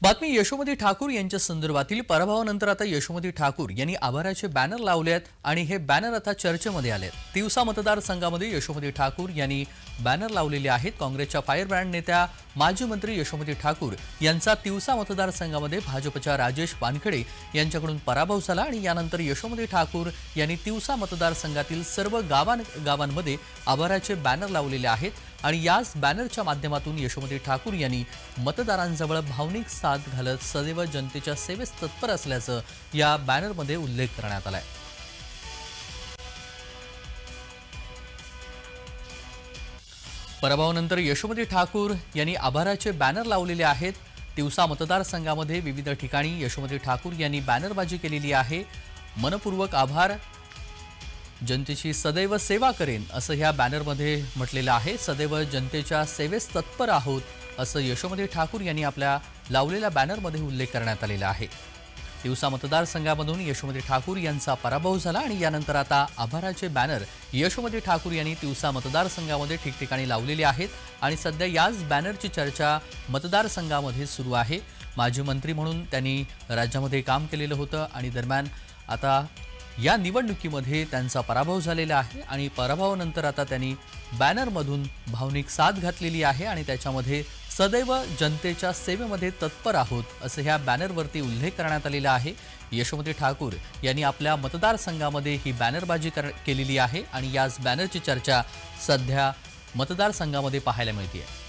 बातमी यशोमती ठाकूर यांच्या संदर्भातील पराभवानंतर आता यशोमती ठाकूर यांनी आभाराचे बॅनर लावले आहेत आणि हे बॅनर आता चर्चेमध्ये आले आहेत। तिवसा मतदारसंघामध्ये यशोमती ठाकूर यांनी बॅनर लावलेले आहेत। काँग्रेसच्या फायरब्रँड नेत्या माजी मंत्री यशोमती ठाकूर यांचा तिवसा मतदारसंघामध्ये भाजपच्या राजेश वानखेडे यांच्याकडून पराभव झाला आणि यानंतर यशोमती ठाकूर यांनी तिवसा मतदारसंघातील सर्व गावांमध्ये आभाराचे बॅनर लावलेले आहेत आणि याच बॅनरच्या माध्यमातून यशोमती ठाकूर यांनी मतदारांजवळ भावनिक साथ घालत सदैव जनतेच्या सेवेस तत्पर असल्याचं या बॅनरमध्ये उल्लेख करण्यात आलाय। पराभवानंतर यशोमती ठाकूर यांनी आभाराचे बॅनर लावलेले आहेत। तिवसा मतदारसंघामध्ये विविध ठिकाणी यशोमती ठाकूर यांनी बॅनरबाजी केलेली आहे। मनपूर्वक आभार, जनतेची सदैव सेवा करेन असं ह्या बॅनरमध्ये म्हटलेलं आहे। सदैव जनतेच्या सेवेस तत्पर आहोत असं यशोमती ठाकूर यांनी आपल्या लावलेल्या बॅनरमध्ये उल्लेख करण्यात आलेला आहे। तिवसा मतदारसंघामधून यशोमती ठाकूर यांचा पराभव झाला आणि यानंतर आता आभाराचे बॅनर यशोमती ठाकूर यांनी तिवसा मतदारसंघामध्ये ठिकठिकाणी लावलेले आहेत आणि सध्या याच बॅनरची चर्चा मतदारसंघामध्ये सुरू आहे। माजी मंत्री म्हणून त्यांनी राज्यामध्ये काम केलेलं होतं आणि दरम्यान आता या निवडणुकीमध्ये त्यांचा पराभव झालेला आहे आणि पराभवानंतर आता त्यांनी बॅनरमधून भावनिक साथ घातलेली आहे आणि त्याच्यामध्ये सदैव जनतेच्या सेवेमध्ये तत्पर आहोत असं ह्या बॅनरवरती उल्लेख करण्यात आलेला आहे। यशोमती ठाकूर यांनी आपल्या मतदारसंघामध्ये ही बॅनरबाजी केलेली आहे आणि याच बॅनरची चर्चा सध्या मतदारसंघामध्ये पाहायला मिळते आहे।